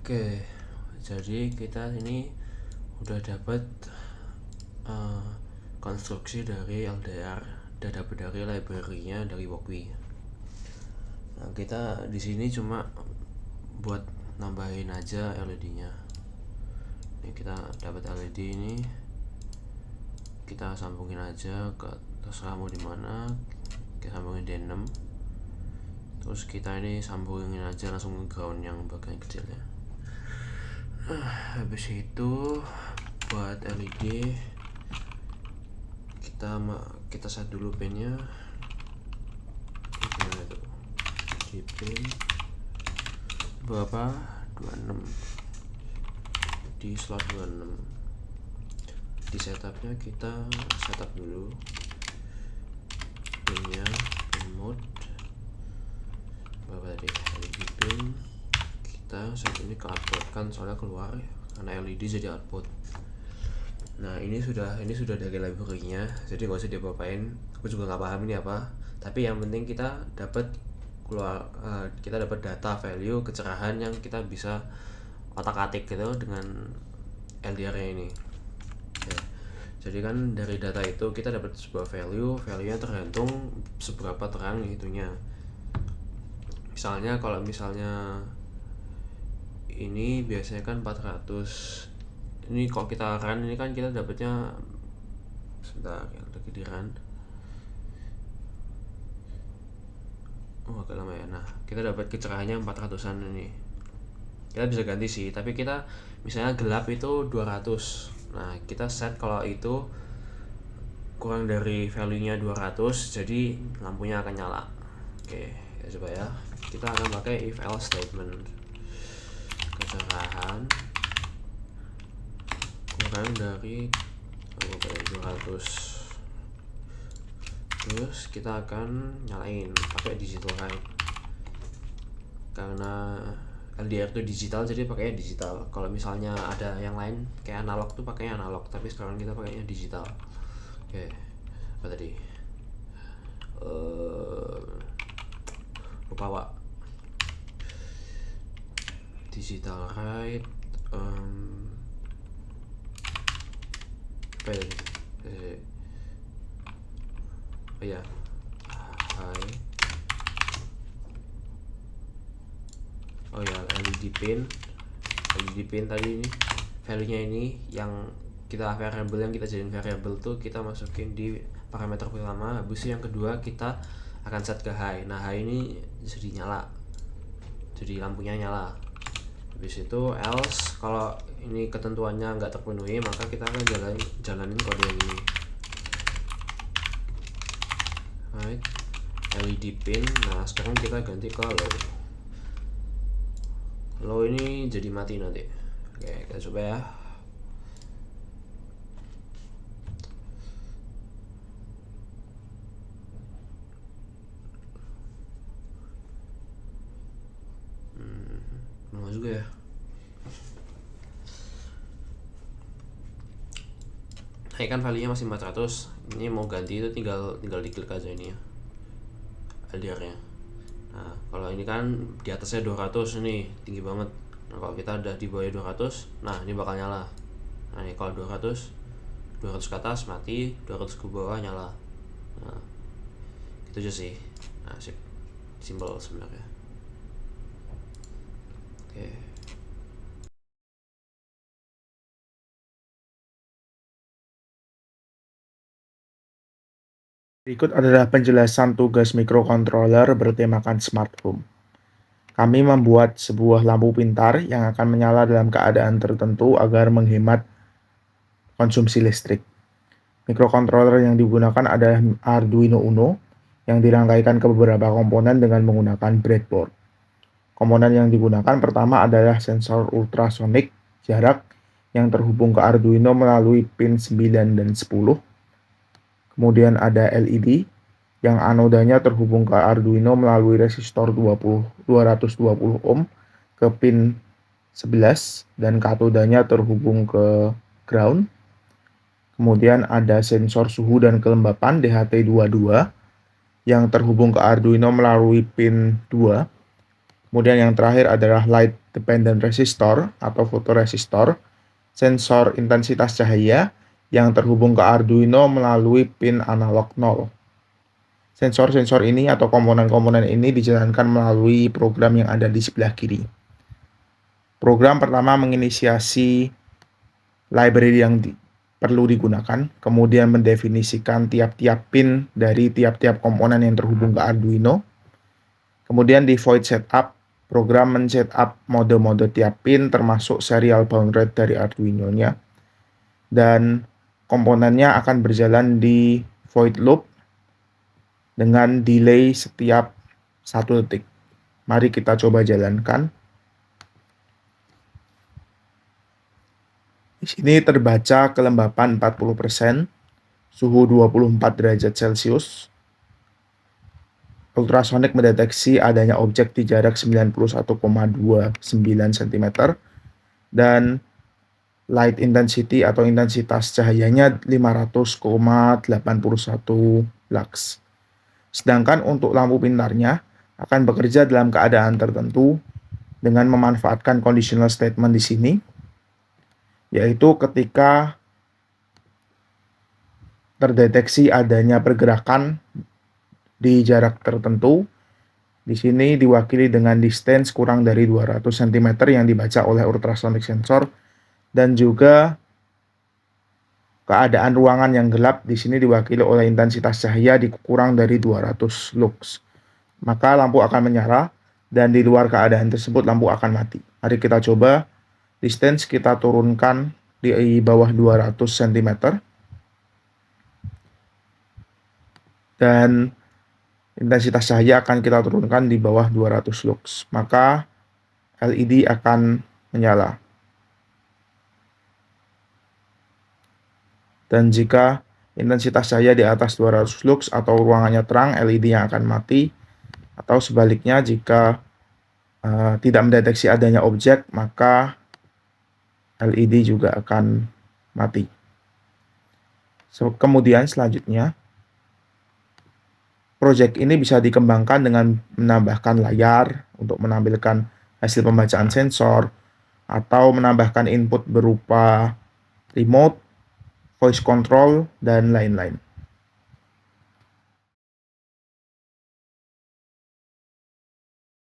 Oke, jadi kita ini udah dapat konstruksi dari LDR, udah dapat dari library-nya dari Wokwi. Nah, kita di sini cuma buat nambahin aja LED-nya. Ini kita dapat LED ini, kita sambungin aja ke terserah mau di mana. Kita sambungin D6. Terus kita ini sambungin aja langsung ke ground yang bagian kecilnya. Habis itu buat LED kita set dulu pinnya. Gimana itu? Di pin berapa? 26 di slot 26. Di setupnya kita setup dulu pinnya, pin mode berapa tadi? LED pin kita saat ini ke output kan soalnya keluar ya, karena LED jadi output. Nah ini sudah dari library-nya, jadi nggak usah diapa-apain. Aku juga nggak paham ini apa, tapi yang penting kita dapat kita dapat data value kecerahan yang kita bisa otak-atik gitu dengan LDR-nya ini. Oke. Jadi kan dari data itu kita dapat sebuah value-nya tergantung seberapa terang itunya. Misalnya kalau ini biasanya kan 400. Ini kalau kita run ini kan kita dapatnya sebentar yang lagi di run. Agak lama ya. Nah, kita dapat kecerahannya 400-an ini. Kita bisa ganti sih, tapi kita misalnya gelap itu 200. Nah, kita set kalau itu kurang dari value-nya 200, jadi lampunya akan nyala. Oke, ya coba ya. Kita akan pakai if else statement. Kecerahan kurang dari 200. Terus kita akan nyalain pakai digital light, karena LDR itu digital jadi pakainya digital. Kalau misalnya ada yang lain kayak analog tuh pakainya analog, tapi sekarang kita pakainya digital. Oke, apa tadi? Lupa Pak. Digital light apa ya tadi? Oh ya, high. Oh ya, LED pin tadi ini value-nya ini yang kita variable yang kita jadiin variable tuh kita masukin di parameter pertama. Habis itu yang kedua kita akan set ke high. Nah high ini jadi nyala, jadi lampunya nyala. Habis itu else kalau ini ketentuannya nggak terpenuhi maka kita akan jalanin kode yang ini. Right, LED pin. Nah sekarang kita ganti ke low ini jadi mati nanti. Oke, kita coba ya. Lama juga ya. Nah kan value nya masih 400. Ini mau ganti itu tinggal diklik aja ini ya, LDR nya. Nah kalau ini kan di atasnya 200 nih, tinggi banget. Nah kalau kita udah di bawah 200, nah ini bakal nyala. Nah ini kalau 200 ke atas mati, 200 ke bawah nyala. Nah itu aja sih. Nah sip, simple sebenarnya. Oke. Berikut adalah penjelasan tugas microcontroller bertemakan smart home. Kami membuat sebuah lampu pintar yang akan menyala dalam keadaan tertentu agar menghemat konsumsi listrik. Microcontroller yang digunakan adalah Arduino Uno yang dirangkaikan ke beberapa komponen dengan menggunakan breadboard. Komponen yang digunakan pertama adalah sensor ultrasonic jarak yang terhubung ke Arduino melalui pin 9 dan 10. Kemudian ada LED yang anodanya terhubung ke Arduino melalui resistor 220 ohm ke pin 11 dan katodanya terhubung ke ground. Kemudian ada sensor suhu dan kelembapan DHT22 yang terhubung ke Arduino melalui pin 2. Kemudian yang terakhir adalah light dependent resistor atau fotoresistor, sensor intensitas cahaya yang terhubung ke Arduino melalui pin analog 0. Sensor-sensor ini atau komponen-komponen ini dijalankan melalui program yang ada di sebelah kiri. Program pertama menginisiasi library yang perlu digunakan, kemudian mendefinisikan tiap-tiap pin dari tiap-tiap komponen yang terhubung ke Arduino. Kemudian di void setup, program men-setup mode-mode tiap pin termasuk serial bound rate dari Arduino-nya. Dan komponennya akan berjalan di void loop dengan delay setiap 1 detik. Mari kita coba jalankan. Di sini terbaca kelembapan 40%, suhu 24 derajat Celcius. Ultrasonic mendeteksi adanya objek di jarak 91,29 cm dan light intensity atau intensitas cahayanya 500,81 lux. Sedangkan untuk lampu pintarnya akan bekerja dalam keadaan tertentu dengan memanfaatkan conditional statement di sini, yaitu ketika terdeteksi adanya pergerakan di jarak tertentu. Di sini diwakili dengan distance kurang dari 200 cm yang dibaca oleh ultrasonic sensor, dan juga keadaan ruangan yang gelap di sini diwakili oleh intensitas cahaya kurang dari 200 lux. Maka lampu akan menyala dan di luar keadaan tersebut lampu akan mati. Mari kita coba. Distance kita turunkan di bawah 200 cm. Dan intensitas cahaya akan kita turunkan di bawah 200 lux. Maka LED akan menyala. Dan jika intensitas cahaya di atas 200 lux atau ruangannya terang, LED yang akan mati. Atau sebaliknya, jika tidak mendeteksi adanya objek, maka LED juga akan mati. Kemudian selanjutnya, proyek ini bisa dikembangkan dengan menambahkan layar untuk menampilkan hasil pembacaan sensor, atau menambahkan input berupa remote, voice control, dan lain-lain.